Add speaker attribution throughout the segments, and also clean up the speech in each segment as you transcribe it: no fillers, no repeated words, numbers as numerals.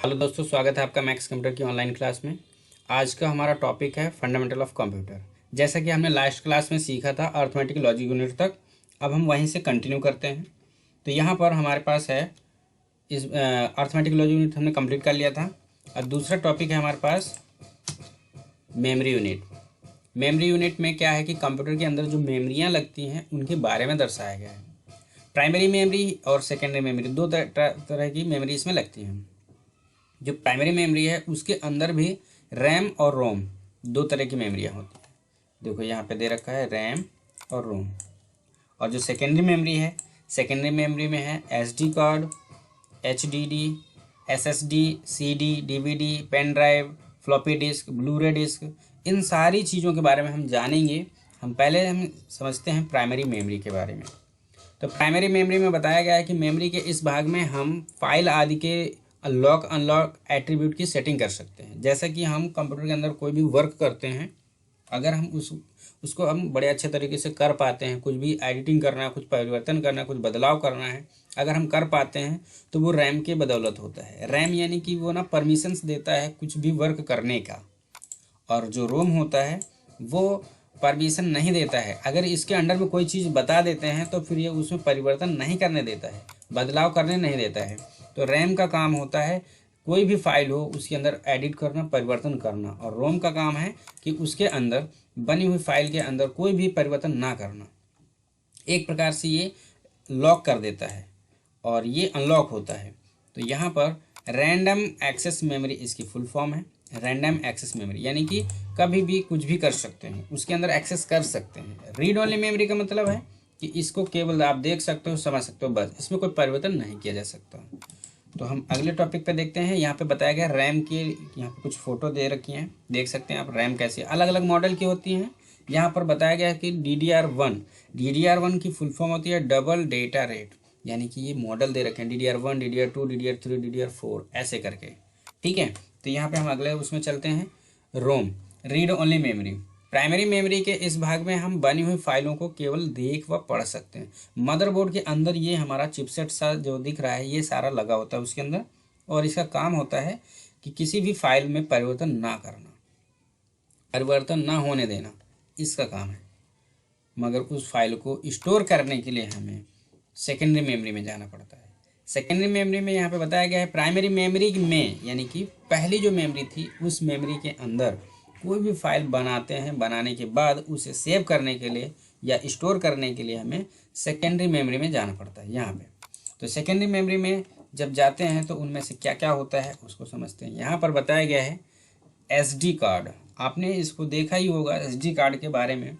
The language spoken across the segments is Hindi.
Speaker 1: हेलो दोस्तों, स्वागत है आपका मैक्स कंप्यूटर की ऑनलाइन क्लास में। आज का हमारा टॉपिक है फंडामेंटल ऑफ कंप्यूटर। जैसा कि हमने लास्ट क्लास में सीखा था अर्थमेटिक लॉजिक यूनिट तक, अब हम वहीं से कंटिन्यू करते हैं। तो यहाँ पर हमारे पास है इस अर्थमेटिक लॉजिक यूनिट हमने कंप्लीट कर लिया था। अब दूसरा टॉपिक है हमारे पास मेमोरी यूनिट। मेमोरी यूनिट में क्या है कि कंप्यूटर के अंदर जो मेमोरियाँ लगती हैं उनके बारे में दर्शाया गया है। प्राइमरी मेमोरी और सेकेंडरी मेमोरी दो तरह की मेमोरी इसमें लगती हैं। जो प्राइमरी मेमोरी है उसके अंदर भी रैम और रोम दो तरह की मेमोरियाँ होती हैं। देखो यहाँ पे दे रखा है रैम और रोम। और जो सेकेंडरी मेमोरी है, सेकेंडरी मेमोरी में है SD card, HDD, SSD, CD, DVD, pen drive, floppy disk, Blu-ray disk. इन सारी चीज़ों के बारे में हम जानेंगे। हम समझते हैं प्राइमरी मेमोरी के बारे में। तो प्राइमरी मेमोरी में बताया गया है कि मेमोरी के इस भाग में हम फाइल आदि के लॉक अनलॉक एट्रीब्यूट की सेटिंग कर सकते हैं। जैसा कि हम कंप्यूटर के अंदर कोई भी वर्क करते हैं, अगर हम उसको हम बड़े अच्छे तरीके से कर पाते हैं, कुछ भी एडिटिंग करना है, कुछ परिवर्तन करना है, कुछ बदलाव करना है, अगर हम कर पाते हैं तो वो रैम के बदौलत होता है। रैम यानी कि वो परमिशंस देता है कुछ भी वर्क करने का। और जो रोम होता है वो परमिशन नहीं देता है। अगर इसके अंडर में कोई चीज़ बता देते हैं तो फिर ये उसमें परिवर्तन नहीं करने देता है, बदलाव करने नहीं देता है। तो रैम का काम होता है कोई भी फाइल हो उसके अंदर एडिट करना, परिवर्तन करना। और रोम का काम है कि उसके अंदर बनी हुई फाइल के अंदर कोई भी परिवर्तन ना करना। एक प्रकार से ये लॉक कर देता है और ये अनलॉक होता है। तो यहाँ पर रैंडम एक्सेस मेमोरी इसकी फुल फॉर्म है। रैंडम एक्सेस मेमोरी यानी कि कभी भी कुछ भी कर सकते हैं, उसके अंदर एक्सेस कर सकते हैं। रीड ओनली मेमोरी का मतलब है कि इसको केवल आप देख सकते हो, समझ सकते हो, बस। इसमें कोई परिवर्तन नहीं किया जा सकता। तो हम अगले टॉपिक पे देखते हैं। यहाँ पे बताया गया रैम की, यहाँ पे कुछ फोटो दे रखी हैं, देख सकते हैं आप रैम कैसी अलग अलग मॉडल की होती हैं। यहाँ पर बताया गया है कि DDR1 की फुल फॉर्म होती है डबल डेटा रेट, यानी कि ये मॉडल दे रखे हैं DDR1, DDR2, DDR3, DDR4 ऐसे करके। ठीक है, तो यहाँ पे हम अगले उसमें चलते हैं। ROM, read only memory. Primary memory के इस भाग में हम बनी हुई फाइलों को केवल देख व पढ़ सकते हैं। मदरबोर्ड के अंदर ये हमारा चिपसेट सा जो दिख रहा है ये सारा लगा होता है उसके अंदर, और इसका काम होता है कि किसी भी फाइल में परिवर्तन ना करना, परिवर्तन ना होने देना, इसका काम है। मगर उस फाइल को स्टोर करने के लिए हमें सेकेंडरी मेमोरी में जाना पड़ता है। सेकेंडरी मेमोरी में यहाँ पे बताया गया है प्राइमरी मेमोरी में, यानी कि पहली जो मेमोरी थी उस मेमोरी के अंदर कोई भी फाइल बनाते हैं, बनाने के बाद उसे सेव करने के लिए या स्टोर करने के लिए हमें सेकेंडरी मेमोरी में जाना पड़ता है। यहाँ पे तो सेकेंडरी मेमोरी में जब जाते हैं तो उनमें से क्या क्या होता है उसको समझते हैं। यहाँ पर बताया गया है एसडी कार्ड। आपने इसको देखा ही होगा, एसडी कार्ड के बारे में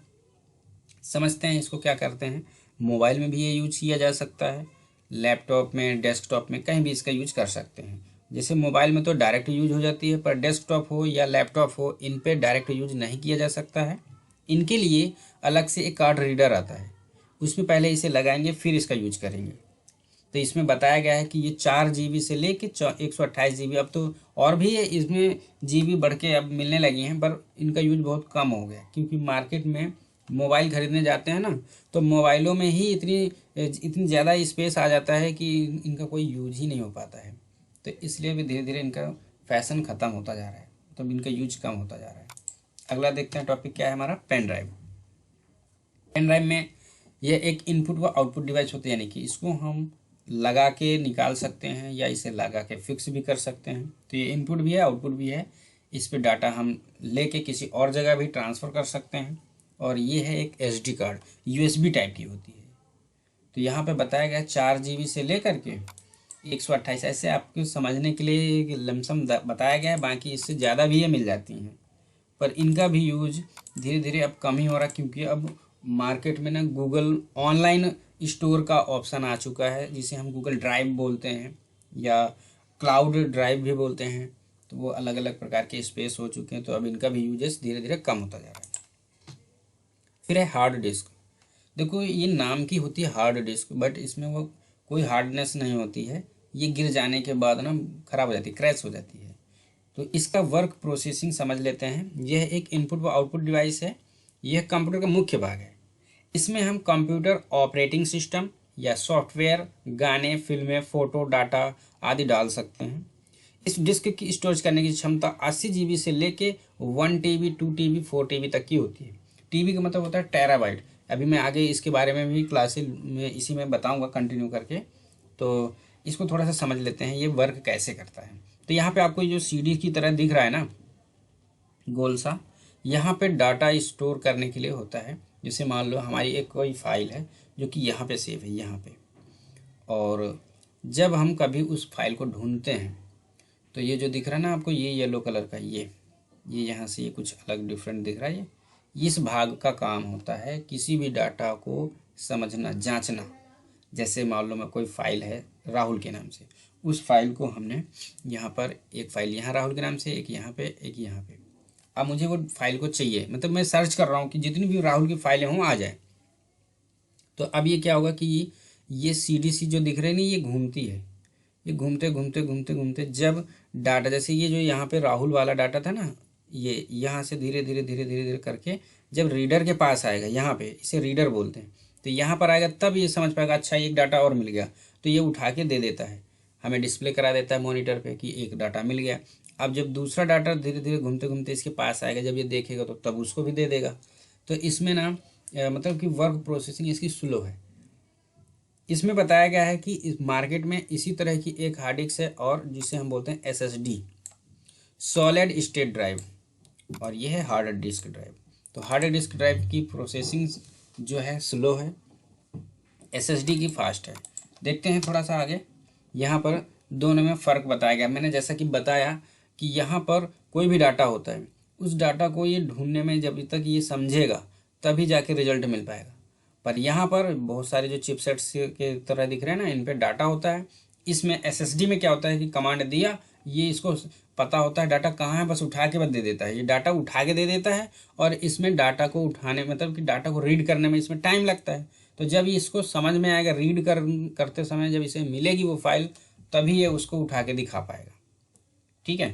Speaker 1: समझते हैं। इसको क्या करते हैं, मोबाइल में भी ये यूज किया जा सकता है, लैपटॉप में, डेस्कटॉप में, कहीं भी इसका यूज कर सकते हैं। जैसे मोबाइल में तो डायरेक्ट यूज हो जाती है, पर डेस्कटॉप हो या लैपटॉप हो, इन पे डायरेक्ट यूज नहीं किया जा सकता है। इनके लिए अलग से एक कार्ड रीडर आता है, उसमें पहले इसे लगाएंगे फिर इसका यूज करेंगे। तो इसमें बताया गया है कि ये 4 GB से लेके 128 GB, अब तो और भी है इसमें GB बढ़ के अब मिलने लगी हैं, पर इनका यूज बहुत कम हो गया। क्योंकि मार्केट में मोबाइल खरीदने जाते हैं ना, तो मोबाइलों में ही इतनी ज़्यादा स्पेस आ जाता है कि इनका कोई यूज ही नहीं हो पाता है। तो इसलिए भी धीरे धीरे इनका फैशन ख़त्म होता जा रहा है, तो इनका यूज कम होता जा रहा है। अगला देखते हैं टॉपिक क्या है हमारा, पेन ड्राइव। पेन ड्राइव में यह एक इनपुट व आउटपुट डिवाइस होती है, यानी कि इसको हम लगा के निकाल सकते हैं या इसे लगा के फिक्स भी कर सकते हैं। तो ये इनपुट भी है, आउटपुट भी है। इस पे डाटा हम लेके किसी और जगह भी ट्रांसफ़र कर सकते हैं। और ये है एक एसडी कार्ड, यूएसबी टाइप की होती है। तो यहाँ पे बताया गया 4 GB से लेकर के 128, ऐसे आपको समझने के लिए लमसम बताया गया है। बाकी इससे ज़्यादा भी ये मिल जाती हैं, पर इनका भी यूज धीरे धीरे अब कम ही हो रहा, क्योंकि अब मार्केट में ना गूगल ऑनलाइन स्टोर का ऑप्शन आ चुका है, जिसे हम गूगल ड्राइव बोलते हैं या क्लाउड ड्राइव भी बोलते हैं। तो वो अलग अलग प्रकार के स्पेस हो चुके हैं, तो अब इनका भी यूजेस धीरे धीरे कम होता जा रहा है। फिर है हार्ड डिस्क। देखो ये नाम की होती है हार्ड डिस्क, बट इसमें वो कोई हार्डनेस नहीं होती है। ये गिर जाने के बाद ना ख़राब हो जाती है, क्रैश हो जाती है। तो इसका वर्क प्रोसेसिंग समझ लेते हैं। यह एक इनपुट व आउटपुट डिवाइस है। यह कंप्यूटर का मुख्य भाग है। इसमें हम कंप्यूटर ऑपरेटिंग सिस्टम या सॉफ्टवेयर, गाने, फिल्में, फ़ोटो, डाटा आदि डाल सकते हैं। इस डिस्क की स्टोरेज करने की क्षमता 80 GB से लेके 1 TB 2 TB 4 TB तक की होती है। टीबी का मतलब होता है टेराबाइट। अभी मैं आगे इसके बारे में भी क्लासेस में इसी में बताऊंगा कंटिन्यू करके। तो इसको थोड़ा सा समझ लेते हैं ये वर्क कैसे करता है। तो यहाँ पे आपको जो सीडी की तरह दिख रहा है ना गोल सा, यहाँ पे डाटा स्टोर करने के लिए होता है। जैसे मान लो हमारी एक कोई फाइल है जो कि यहाँ पे सेव है यहाँ पे, और जब हम कभी उस फाइल को ढूंढते हैं तो ये जो दिख रहा है ना आपको, ये येलो कलर का, ये यहाँ से ये कुछ अलग डिफरेंट दिख रहा है। ये इस भाग का काम होता है किसी भी डाटा को समझना, जांचना। जैसे मान लो मैं कोई फाइल है राहुल के नाम से, उस फाइल को हमने यहाँ पर एक फाइल यहाँ राहुल के नाम से, एक यहाँ पे, एक यहाँ पे। अब मुझे वो फाइल को चाहिए, मतलब मैं सर्च कर रहा हूँ कि जितनी भी राहुल की फाइलें हों आ जाए। तो अब ये क्या होगा कि ये CDC जो दिख रहे हैं ना, ये घूमती है। ये घूमते घूमते घूमते घूमते जब डाटा, जैसे ये जो यहाँ पे राहुल वाला डाटा था ना, ये यहाँ से धीरे धीरे धीरे धीरे धीरे करके जब रीडर के पास आएगा, यहाँ पे इसे रीडर बोलते हैं, तो यहाँ पर आएगा तब ये समझ पाएगा अच्छा एक डाटा और मिल गया। तो ये उठा के दे देता है, हमें डिस्प्ले करा देता है मॉनिटर पे कि एक डाटा मिल गया। अब जब दूसरा डाटा धीरे धीरे घूमते घूमते इसके पास आएगा, जब ये देखेगा तो तब उसको भी दे देगा। तो इसमें ना मतलब कि वर्क प्रोसेसिंग इसकी स्लो है। इसमें बताया गया है कि इस मार्केट में इसी तरह की एक हार्ड डिस्क है, और जिसे हम बोलते हैं SSD, सॉलिड स्टेट ड्राइव, और ये है हार्ड डिस्क ड्राइव। तो हार्ड डिस्क ड्राइव की प्रोसेसिंग जो है स्लो है, SSD की फास्ट है। देखते हैं थोड़ा सा आगे, यहाँ पर दोनों में फ़र्क बताया गया। मैंने जैसा कि बताया कि यहाँ पर कोई भी डाटा होता है, उस डाटा को ये ढूंढने में जब तक ये समझेगा तभी जाके रिजल्ट मिल पाएगा। पर यहाँ पर बहुत सारे जो चिपसेट्स के तरह दिख रहे हैं ना, इन पर डाटा होता है। इसमें SSD में क्या होता है कि कमांड दिया, ये इसको पता होता है डाटा कहाँ है, बस उठा के बस दे देता है। ये डाटा उठा के दे देता है, और इसमें डाटा को उठाने मतलब कि डाटा को रीड करने में इसमें टाइम लगता है। तो जब ये इसको समझ में आएगा, रीड करते समय जब इसे मिलेगी वो फाइल, तभी ये उसको उठा के दिखा पाएगा। ठीक है,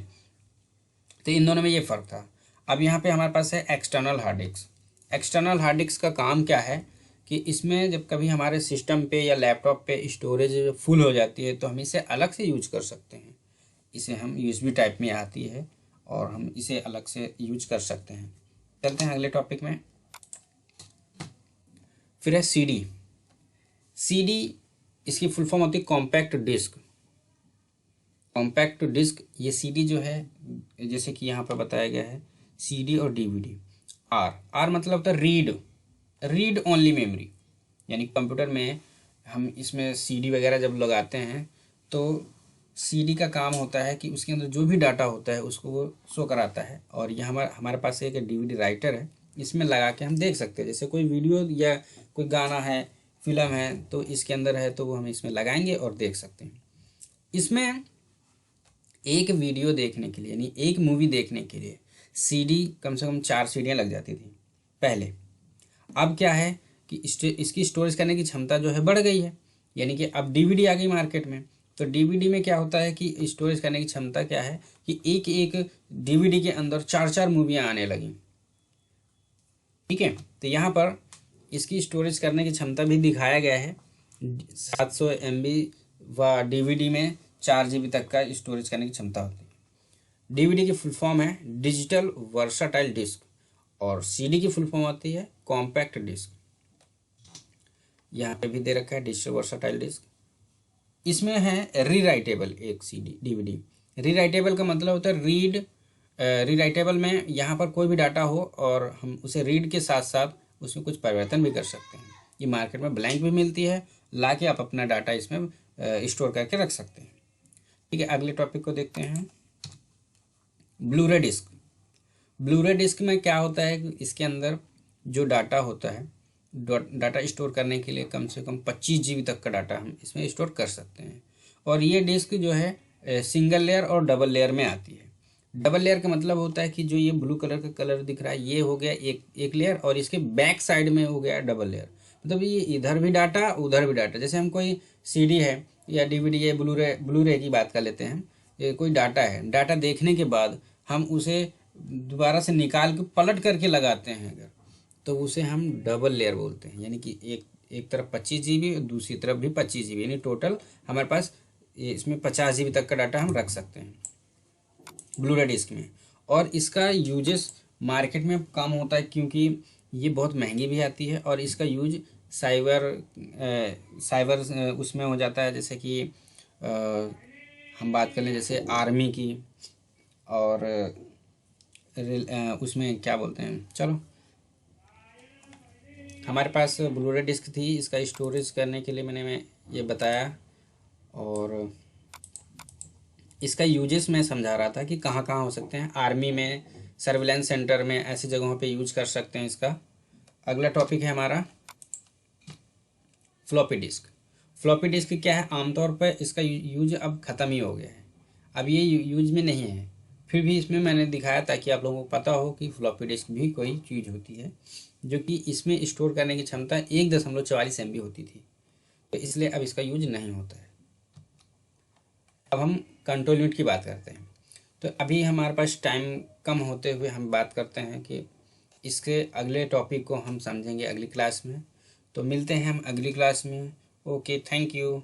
Speaker 1: तो इन दोनों में ये फ़र्क था। अब यहाँ पे हमारे पास है external hard disk. External hard disk का काम क्या है कि इसमें जब कभी हमारे सिस्टम पे या लैपटॉप पे स्टोरेज फुल हो जाती है तो हम इसे अलग से यूज कर सकते हैं। इसे हम USB टाइप में आती है और हम इसे अलग से यूज कर सकते हैं। चलते हैं अगले टॉपिक में। फिर है CD। इसकी फुल फॉर्म होती है कॉम्पैक्ट डिस्क। कॉम्पैक्ट डिस्क, ये CD जो है, जैसे कि यहाँ पर बताया गया है CD और DVD। R मतलब होता है रीड ओनली मेमोरी। यानी कंप्यूटर में हम इसमें CD वगैरह जब लगाते हैं तो CD का काम होता है कि उसके अंदर जो भी डाटा होता है उसको वो शो कराता है। और ये हमारे पास एक DVD राइटर है, इसमें लगा के हम देख सकते हैं। जैसे कोई वीडियो या कोई गाना है, फिल्म है, तो इसके अंदर है तो वो हम इसमें लगाएंगे और देख सकते हैं। इसमें एक वीडियो देखने के लिए, यानी एक मूवी देखने के लिए CD कम से कम 4 सीडियाँ लग जाती थी पहले। अब क्या है कि इसकी स्टोरेज करने की क्षमता जो है बढ़ गई है, यानी कि अब DVD आ गई मार्केट में। तो DVD में क्या होता है कि स्टोरेज करने की क्षमता क्या है कि एक एक DVD के अंदर 4 मूवियाँ आने लगी। ठीक है, तो यहाँ पर इसकी स्टोरेज करने की क्षमता भी दिखाया गया है। 700 MB व DVD में 4 GB तक का स्टोरेज करने की क्षमता होती है। DVD की फुल फॉर्म है डिजिटल वर्साटाइल डिस्क, और CD की फुल फॉर्म होती है कॉम्पैक्ट डिस्क। यहाँ पे भी दे रखा है डिजिटल वर्साटाइल डिस्क। इसमें है रीराइटेबल एक DVD। रीराइटेबल का मतलब होता है रीराइटेबल में यहाँ पर कोई भी डाटा हो और हम उसे रीड के साथ साथ उसमें कुछ परिवर्तन भी कर सकते हैं। ये मार्केट में ब्लैंक भी मिलती है, ला के आप अपना डाटा इसमें स्टोर करके रख सकते हैं। ठीक है, अगले टॉपिक को देखते हैं। Blu-ray disc. ब्लूरे डिस्क में क्या होता है कि इसके अंदर जो डाटा होता है, डाटा स्टोर करने के लिए कम से कम 25 GB तक का डाटा हम इसमें स्टोर कर सकते हैं। और ये डिस्क जो है सिंगल लेयर और डबल लेयर में आती है। डबल लेयर का मतलब होता है कि जो ये ब्लू कलर का कलर दिख रहा है ये हो गया एक लेयर, और इसके बैक साइड में हो गया डबल लेयर। मतलब ये इधर भी डाटा उधर भी डाटा। जैसे हम कोई CD है या DVD या ब्लूरे की बात कर लेते हैं, ये कोई डाटा है, डाटा देखने के बाद हम उसे दोबारा से निकाल के पलट करके लगाते हैं अगर, तो उसे हम डबल लेयर बोलते हैं। यानी कि एक तरफ 25 GB और दूसरी तरफ भी 25 GB, यानी टोटल हमारे पास इसमें 50 GB तक का डाटा हम रख सकते हैं। ब्लू रे डिस्क में। और इसका यूजेस मार्केट में कम होता है क्योंकि ये बहुत महंगी भी आती है, और इसका यूज साइबर उसमें हो जाता है। जैसे कि हम बात कर लें जैसे आर्मी की, और उसमें क्या बोलते हैं, चलो हमारे पास ब्लू रे डिस्क थी, इसका स्टोरेज करने के लिए मैं ये बताया। और इसका यूजेस मैं समझा रहा था कि कहाँ कहाँ हो सकते हैं, आर्मी में, सर्विलेंस सेंटर में, ऐसी जगहों पे यूज कर सकते हैं इसका। अगला टॉपिक है हमारा फ्लॉपी डिस्क। फ्लॉपी डिस्क क्या है, आमतौर पर इसका यूज अब ख़त्म ही हो गया है, अब ये यूज में नहीं है। फिर भी इसमें मैंने दिखाया ताकि आप लोगों को पता हो कि फ्लॉपी डिस्क भी कोई चीज़ होती है, जो कि इसमें स्टोर करने की क्षमता 1.44 MB होती थी। तो इसलिए अब इसका यूज नहीं होता है। अब हम कंट्रोल यूनिट की बात करते हैं। तो अभी हमारे पास टाइम कम होते हुए हम बात करते हैं कि इसके अगले टॉपिक को हम समझेंगे अगली क्लास में। तो मिलते हैं हम अगली क्लास में। Okay, thank you.